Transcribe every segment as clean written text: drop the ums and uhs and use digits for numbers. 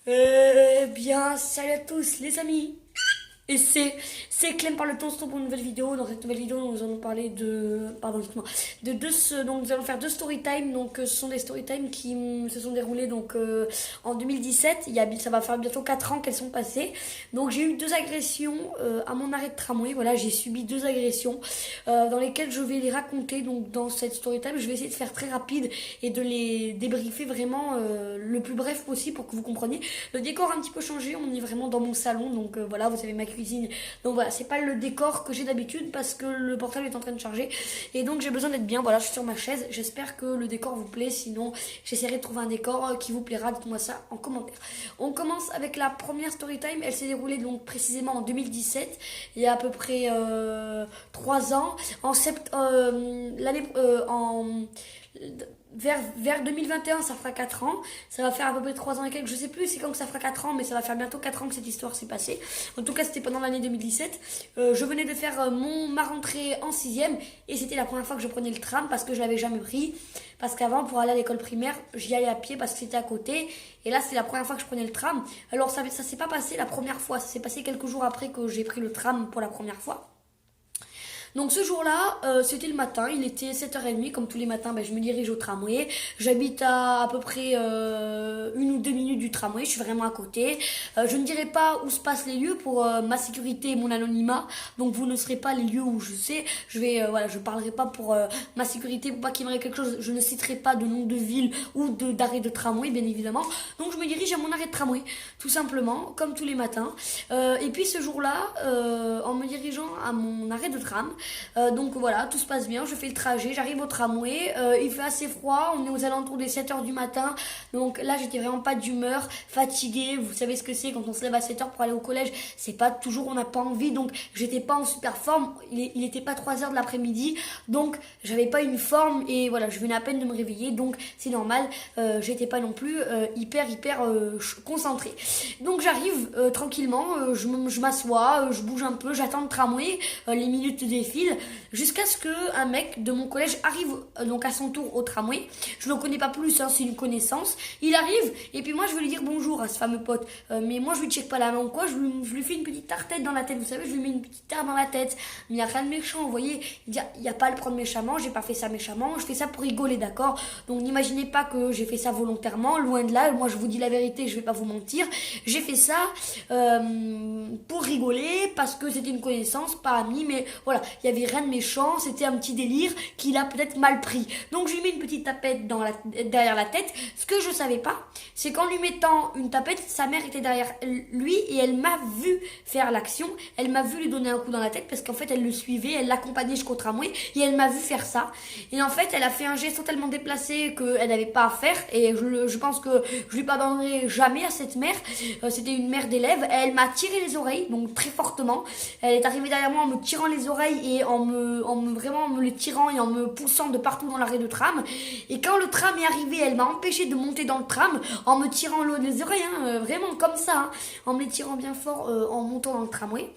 Salut à tous les amis. Et c'est Clem par le temps pour une nouvelle vidéo. Dans cette nouvelle vidéo, nous allons parler de donc nous allons faire deux story time. Donc ce sont des story time qui se sont déroulés en 2017. Ça va faire bientôt 4 ans qu'elles sont passées. Donc j'ai eu deux agressions à mon arrêt de tramway. Voilà, j'ai subi deux agressions dans lesquelles je vais les raconter. Donc dans cette story time, je vais essayer de faire très rapide et de les débriefer vraiment le plus bref possible pour que vous compreniez. Le décor a un petit peu changé. On est vraiment dans mon salon. Donc voilà, vous avez ma cuisine. Donc voilà, c'est pas le décor que j'ai d'habitude parce que le portable est en train de charger. Et donc j'ai besoin d'être bien. Voilà, je suis sur ma chaise. J'espère que le décor vous plaît. Sinon, j'essaierai de trouver un décor qui vous plaira. Dites-moi ça en commentaire. On commence avec la première story time. Elle s'est déroulée donc précisément en 2017. Il y a à peu près 3 ans. Vers 2021, ça fera 4 ans. Ça va faire à peu près 3 ans et quelques. Je sais plus c'est quand que ça fera 4 ans, mais ça va faire bientôt 4 ans que cette histoire s'est passée. En tout cas, c'était pendant l'année 2017. Je venais de faire ma rentrée en 6ème et c'était la première fois que je prenais le tram parce que je l'avais jamais pris. Parce qu'avant, pour aller à l'école primaire, j'y allais à pied parce que c'était à côté. Et là, c'est la première fois que je prenais le tram. Alors, ça s'est pas passé la première fois. Ça s'est passé quelques jours après que j'ai pris le tram pour la première fois. Donc ce jour-là, c'était le matin, il était 7h30, comme tous les matins, je me dirige au tramway. J'habite à peu près 1 ou 2 minutes du tramway, je suis vraiment à côté. Je ne dirai pas où se passent les lieux pour ma sécurité et mon anonymat, donc vous ne serez pas les lieux où je sais. Je parlerai pas pour ma sécurité, pour pas qu'il m'arrive quelque chose. Je ne citerai pas de nom de ville ou d'arrêt de tramway, bien évidemment. Donc je me dirige à mon arrêt de tramway, tout simplement, comme tous les matins. Et puis ce jour-là, en me dirigeant à mon arrêt de tram, donc voilà, tout se passe bien, je fais le trajet, j'arrive au tramway, il fait assez froid, on est aux alentours des 7h du matin, donc là j'étais vraiment pas d'humeur, fatiguée, vous savez ce que c'est quand on se lève à 7h pour aller au collège, c'est pas toujours, on n'a pas envie, donc j'étais pas en super forme, il était pas 3h de l'après-midi, donc j'avais pas une forme et voilà, je venais à peine de me réveiller, donc c'est normal, j'étais pas non plus hyper concentrée. Donc j'arrive tranquillement, je m'assois, je bouge un peu, j'attends le tramway, les minutes défilent jusqu'à ce qu'un mec de mon collège arrive donc à son tour au tramway. Je ne le connais pas plus, hein, c'est une connaissance. Il arrive et puis moi je veux lui dire bonjour à ce fameux pote. Mais moi je lui check pas la main ou quoi, je lui fais une petite tartette dans la tête, vous savez, je lui mets une petite tarte dans la tête. Mais il n'y a rien de méchant, vous voyez. Il n'y a pas à le prendre méchamment, j'ai pas fait ça méchamment, je fais ça pour rigoler, d'accord. Donc n'imaginez pas que j'ai fait ça volontairement, loin de là. Moi je vous dis la vérité, je vais pas vous mentir. J'ai fait ça pour rigoler parce que c'était une connaissance, pas amie, mais voilà, il y avait rien de méchant, c'était un petit délire qu'il a peut-être mal pris. Donc je lui mets une petite tapette derrière la tête. Ce que je savais pas, c'est qu'en lui mettant une tapette, sa mère était derrière lui et elle m'a vu faire l'action. Elle m'a vu lui donner un coup dans la tête parce qu'en fait elle le suivait, elle l'accompagnait jusqu'au tramway et elle m'a vu faire ça. Et en fait elle a fait un geste totalement déplacé qu'elle n'avait pas à faire et je pense que je lui pardonnerai jamais à cette mère. C'était une mère d'élève. Elle m'a tiré les oreilles, donc très fortement. Elle est arrivée derrière moi en me tirant les oreilles et vraiment en me les tirant et en me poussant de partout dans l'arrêt de tram. Et quand le tram est arrivé, elle m'a empêché de monter dans le tram en me tirant les oreilles, hein, vraiment comme ça, hein, en me les tirant bien fort en montant dans le tramway.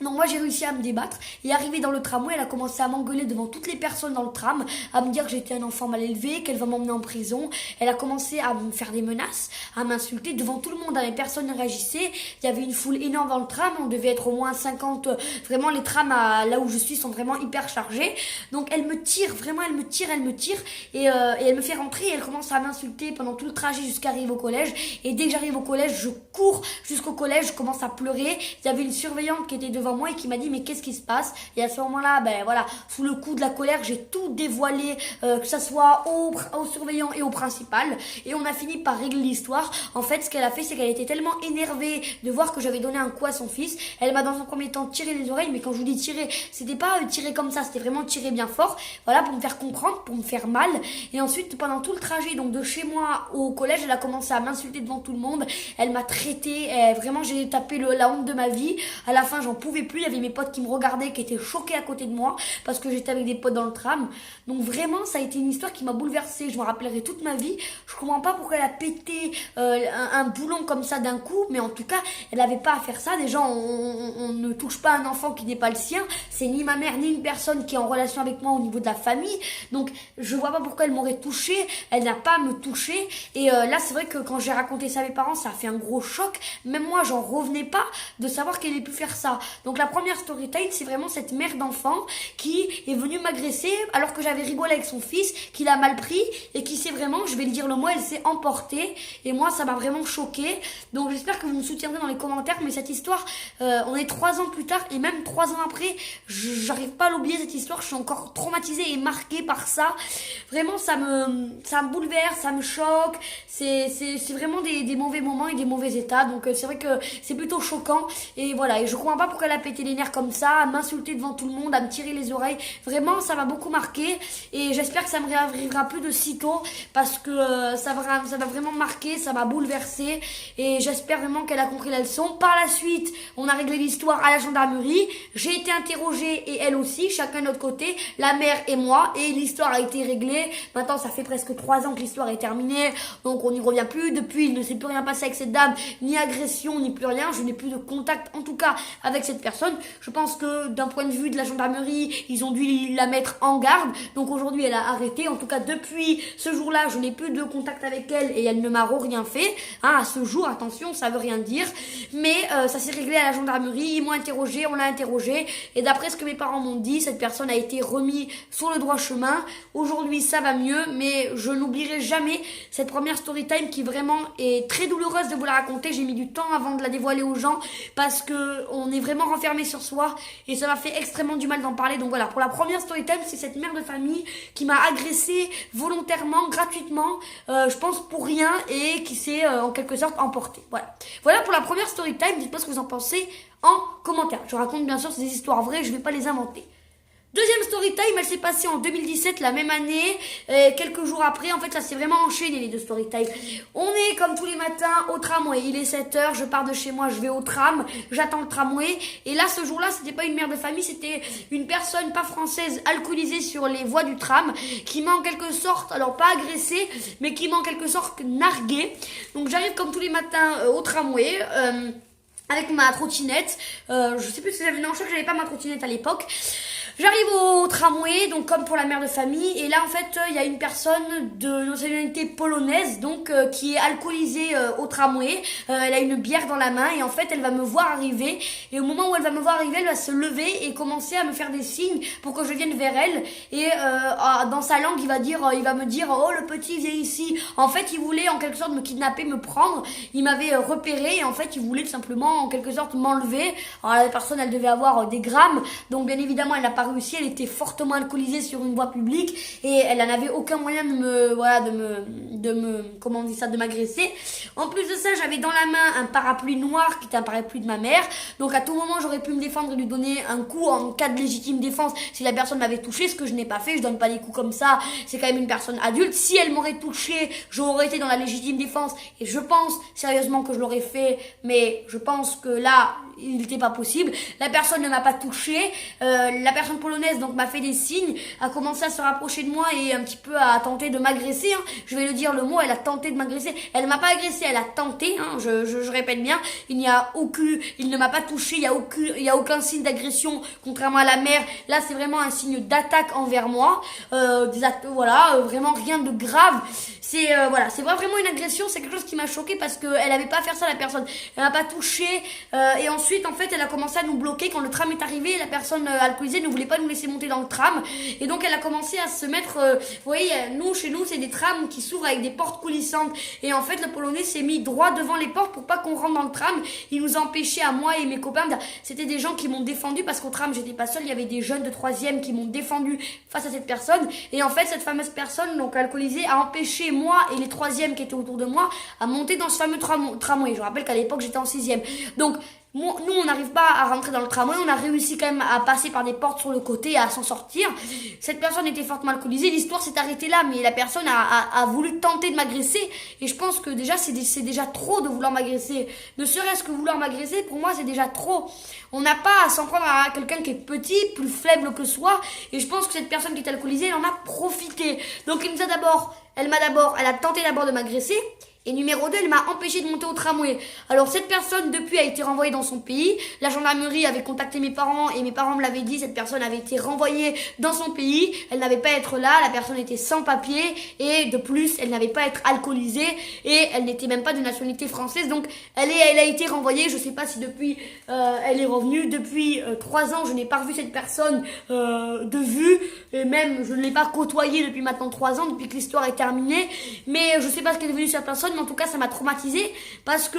Donc moi j'ai réussi à me débattre et arrivé dans le tramway, elle a commencé à m'engueuler devant toutes les personnes dans le tram, à me dire que j'étais un enfant mal élevé, qu'elle va m'emmener en prison. Elle a commencé à me faire des menaces, à m'insulter devant tout le monde, les personnes réagissaient. Il y avait une foule énorme dans le tram, on devait être au moins 50, vraiment les trams là où je suis sont vraiment hyper chargés. Donc elle me tire, vraiment elle me tire et elle me fait rentrer et elle commence à m'insulter pendant tout le trajet jusqu'à arriver au collège. Et dès que j'arrive au collège, je cours jusqu'au collège, je commence à pleurer. Il y avait une surveillante qui était devant moi et qui m'a dit mais qu'est-ce qui se passe. Et à ce moment-là, voilà, sous le coup de la colère, j'ai tout dévoilé, que ça soit au surveillant et au principal, et on a fini par régler l'histoire. En fait, ce qu'elle a fait, c'est qu'elle était tellement énervée de voir que j'avais donné un coup à son fils. Elle m'a dans un premier temps tiré les oreilles, mais quand je vous dis tirer, c'était pas tirer comme ça, c'était vraiment tirer bien fort, voilà, pour me faire comprendre, pour me faire mal. Et ensuite, pendant tout le trajet, donc de chez moi au collège, elle a commencé à m'insulter devant tout le monde. Elle m'a traité, vraiment j'ai tapé la honte de ma vie. À la fin, j'en pouvais pouvais plus. Il y avait mes potes qui me regardaient, qui étaient choqués à côté de moi parce que j'étais avec des potes dans le tram. Donc vraiment, ça a été une histoire qui m'a bouleversée. Je me rappellerai toute ma vie. Je comprends pas pourquoi elle a pété un boulon comme ça d'un coup, mais en tout cas, elle avait pas à faire ça. Déjà, on ne touche pas un enfant qui n'est pas le sien. C'est ni ma mère, ni une personne qui est en relation avec moi au niveau de la famille. Donc, je vois pas pourquoi elle m'aurait touchée. Elle n'a pas à me toucher. Et là, c'est vrai que quand j'ai raconté ça à mes parents, ça a fait un gros choc. Même moi, j'en revenais pas de savoir qu'elle ait pu faire ça. Donc, la première story time, c'est vraiment cette mère d'enfant qui est venue m'agresser alors que j'avais rigolé avec son fils, qui l'a mal pris et qui s'est vraiment, je vais le dire le mot, elle s'est emportée. Et moi, ça m'a vraiment choquée. Donc, j'espère que vous me soutiendrez dans les commentaires. Mais cette histoire, on est 3 ans plus tard et même 3 ans après, j'arrive pas à l'oublier cette histoire. Je suis encore traumatisée et marquée par ça. Vraiment, ça me bouleverse, ça me choque. C'est vraiment des mauvais moments et des mauvais états. Donc, c'est vrai que c'est plutôt choquant. Et voilà, et je comprends pas pourquoi elle a pété les nerfs comme ça, à m'insulter devant tout le monde, à me tirer les oreilles. Vraiment, ça m'a beaucoup marqué. Et j'espère que ça me réarrivera plus de sitôt parce que ça m'a vraiment marqué, ça m'a bouleversé. Et j'espère vraiment qu'elle a compris la leçon. Par la suite, on a réglé l'histoire à la gendarmerie. J'ai été interrogée et elle aussi, chacun de notre côté, la mère et moi. Et l'histoire a été réglée. Maintenant, ça fait presque 3 ans que l'histoire est terminée. Donc, on n'y revient plus. Depuis, il ne s'est plus rien passé avec cette dame, ni agression, ni plus rien. Je n'ai plus de contact, en tout cas, avec cette personne. Je pense que d'un point de vue de la gendarmerie, ils ont dû la mettre en garde. Donc, aujourd'hui, elle a arrêté. En tout cas, depuis ce jour-là, je n'ai plus de contact avec elle et elle ne m'a rien fait. Hein, à ce jour, attention, ça veut rien dire. Mais ça s'est réglé à la gendarmerie. Ils m'ont interrogé, on l'a interrogé. Et d'après ce que mes parents m'ont dit, cette personne a été remise sur le droit chemin. Aujourd'hui, ça va mieux. Mais je n'oublierai jamais cette première story time qui vraiment est très douloureuse de vous la raconter. J'ai mis du temps avant de la dévoiler aux gens parce que on est vraiment renfermé sur soi et ça m'a fait extrêmement du mal d'en parler. Donc voilà, pour la première story time, c'est cette mère de famille qui m'a agressée volontairement, gratuitement, je pense pour rien et qui s'est en quelque sorte emportée. Voilà pour la première story time. Dites-moi ce que vous en pensez en commentaire. Je raconte bien sûr ces histoires vraies, je vais pas les inventer. Deuxième story time, elle s'est passée en 2017, la même année, quelques jours après. En fait, ça s'est vraiment enchaîné, les deux story time. On est comme tous les matins au tramway. Il est 7h, je pars de chez moi, je vais au tram, j'attends le tramway. Et là, ce jour-là, c'était pas une mère de famille, c'était une personne pas française alcoolisée sur les voies du tram qui m'a en quelque sorte, alors pas agressée, mais qui m'a en quelque sorte narguée. Donc, j'arrive comme tous les matins au tramway. Avec ma trottinette, je sais plus si j'avais, non, je crois que j'avais pas ma trottinette à l'époque. J'arrive au tramway, donc comme pour la mère de famille, et là en fait il y a une personne de nationalité polonaise, donc qui est alcoolisée au tramway. Elle a une bière dans la main et en fait elle va me voir arriver, et au moment où elle va me voir arriver, elle va se lever et commencer à me faire des signes pour que je vienne vers elle. Et dans sa langue il va me dire oh le petit viens ici. En fait il voulait en quelque sorte me kidnapper, me prendre. Il m'avait repéré et en fait il voulait tout simplement en quelque sorte m'enlever. Alors la personne elle devait avoir des grammes, donc bien évidemment elle n'a pas réussi, elle était fortement alcoolisée sur une voie publique et elle n'avait aucun moyen de m'agresser. En plus de ça, j'avais dans la main un parapluie noir qui était un parapluie de ma mère. Donc à tout moment, j'aurais pu me défendre et lui donner un coup en cas de légitime défense si la personne m'avait touché, ce que je n'ai pas fait. Je donne pas des coups comme ça, c'est quand même une personne adulte. Si elle m'aurait touché, j'aurais été dans la légitime défense et je pense sérieusement que je l'aurais fait, mais je pense que là, il n'était pas possible. La personne ne m'a pas touché. La personne polonaise donc m'a fait des signes, a commencé à se rapprocher de moi et un petit peu à tenter de m'agresser. Hein. Je vais le dire le mot, elle a tenté de m'agresser. Elle m'a pas agressé, elle a tenté. Hein. Je répète bien, il ne m'a pas touché. Il y a aucun signe d'agression contrairement à la mère. Là c'est vraiment un signe d'attaque envers moi. Vraiment rien de grave. C'est vraiment une agression. C'est quelque chose qui m'a choqué parce que elle avait pas à faire ça la personne. Elle m'a pas touché et ensuite en fait elle a commencé à nous bloquer quand le tram est arrivé. La personne alcoolisée ne voulait pas nous laisser monter dans le tram et donc elle a commencé à se mettre vous voyez, chez nous c'est des trams qui s'ouvrent avec des portes coulissantes et en fait le polonais s'est mis droit devant les portes pour pas qu'on rentre dans le tram. Il nous a empêché à moi et mes copains, c'était des gens qui m'ont défendu parce qu'au tram j'étais pas seule, il y avait des jeunes de 3e qui m'ont défendu face à cette personne et en fait cette fameuse personne donc alcoolisée a empêché moi et les 3e qui étaient autour de moi à monter dans ce fameux tramway. Je rappelle qu'à l'époque j'étais en 6e. Donc nous, on n'arrive pas à rentrer dans le tramway, on a réussi quand même à passer par des portes sur le côté et à s'en sortir. Cette personne était fortement alcoolisée, l'histoire s'est arrêtée là, mais la personne a voulu tenter de m'agresser. Et je pense que déjà, c'est déjà trop de vouloir m'agresser. Ne serait-ce que vouloir m'agresser, pour moi, c'est déjà trop. On n'a pas à s'en prendre à quelqu'un qui est petit, plus faible que soi. Et je pense que cette personne qui est alcoolisée, elle en a profité. Donc elle a tenté d'abord de m'agresser. Et numéro 2, elle m'a empêché de monter au tramway. Alors cette personne depuis a été renvoyée dans son pays. La gendarmerie avait contacté mes parents et mes parents me l'avaient dit, cette personne avait été renvoyée dans son pays. Elle n'avait pas à être là, la personne était sans papier et de plus, elle n'avait pas à être alcoolisée et elle n'était même pas de nationalité française. Donc elle a été renvoyée. Je sais pas si depuis elle est revenue. Depuis 3 ans, je n'ai pas revu cette personne de vue et même je ne l'ai pas côtoyée depuis maintenant 3 ans, depuis que l'histoire est terminée. Mais je sais pas ce qu'elle est devenue cette personne. Mais en tout cas, ça m'a traumatisée parce que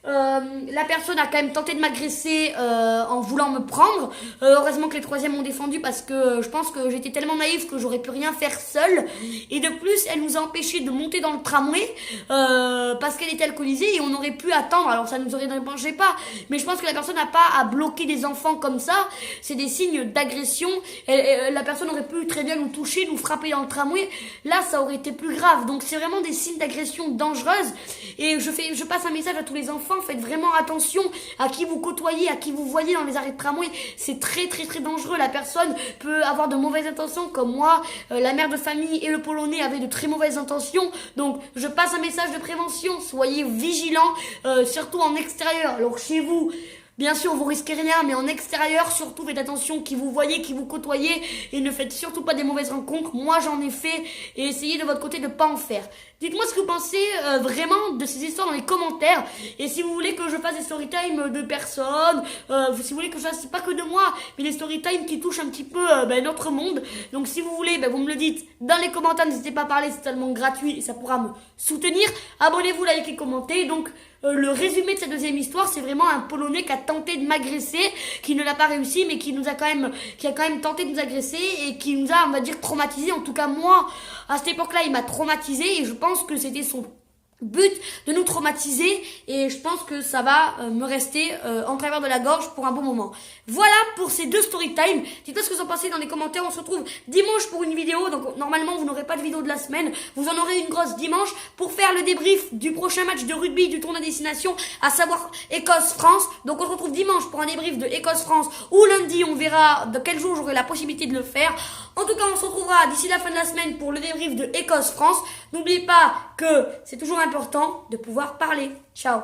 la personne a quand même tenté de m'agresser en voulant me prendre. Heureusement que les troisièmes m'ont défendu parce que je pense que j'étais tellement naïve que j'aurais pu rien faire seule. Et de plus, elle nous a empêché de monter dans le tramway parce qu'elle était alcoolisée et on aurait pu attendre. Alors ça nous aurait dérangé pas, mais je pense que la personne n'a pas à bloquer des enfants comme ça. C'est des signes d'agression. La personne aurait pu très bien nous toucher, nous frapper dans le tramway. Là, ça aurait été plus grave. Donc c'est vraiment des signes d'agression dangereuse. Et je passe un message à tous les enfants. Faites vraiment attention à qui vous côtoyez, à qui vous voyez dans les arrêts de tramway. C'est très très très dangereux. La personne peut avoir de mauvaises intentions, comme moi, la mère de famille et le polonais avaient de très mauvaises intentions. Donc je passe un message de prévention. Soyez vigilants, surtout en extérieur. Alors chez vous, bien sûr, vous risquez rien, mais en extérieur, surtout faites attention qui vous voyez, qui vous côtoyez, et ne faites surtout pas des mauvaises rencontres. Moi, j'en ai fait, et essayez de votre côté de pas en faire. Dites-moi ce que vous pensez vraiment de ces histoires dans les commentaires. Et si vous voulez que je fasse des storytime de personnes, si vous voulez que je fasse pas que de moi, mais des storytime qui touchent un petit peu notre monde. Donc si vous voulez, vous me le dites dans les commentaires. N'hésitez pas à parler, c'est tellement gratuit et ça pourra me soutenir. Abonnez-vous, likez, commentez. Donc le résumé de cette deuxième histoire, c'est vraiment un Polonais qui a tenté de m'agresser, qui ne l'a pas réussi, mais qui a quand même tenté de nous agresser et qui nous a, on va dire, traumatisé. En tout cas, moi, à cette époque-là, il m'a traumatisé et je pense que c'était son but de nous traumatiser et je pense que ça va me rester en travers de la gorge pour un bon moment. Voilà pour ces deux story time. Dites-moi ce que vous en pensez dans les commentaires. On se retrouve dimanche pour une vidéo. Donc normalement vous n'aurez pas de vidéo de la semaine. Vous en aurez une grosse dimanche pour faire le débrief du prochain match de rugby du tournoi destination, à savoir Écosse-France. Donc on se retrouve dimanche pour un débrief de Écosse-France ou lundi. On verra de quel jour j'aurai la possibilité de le faire. En tout cas, on se retrouvera d'ici la fin de la semaine pour le débrief de Écosse-France. N'oubliez pas que c'est toujours important de pouvoir parler. Ciao.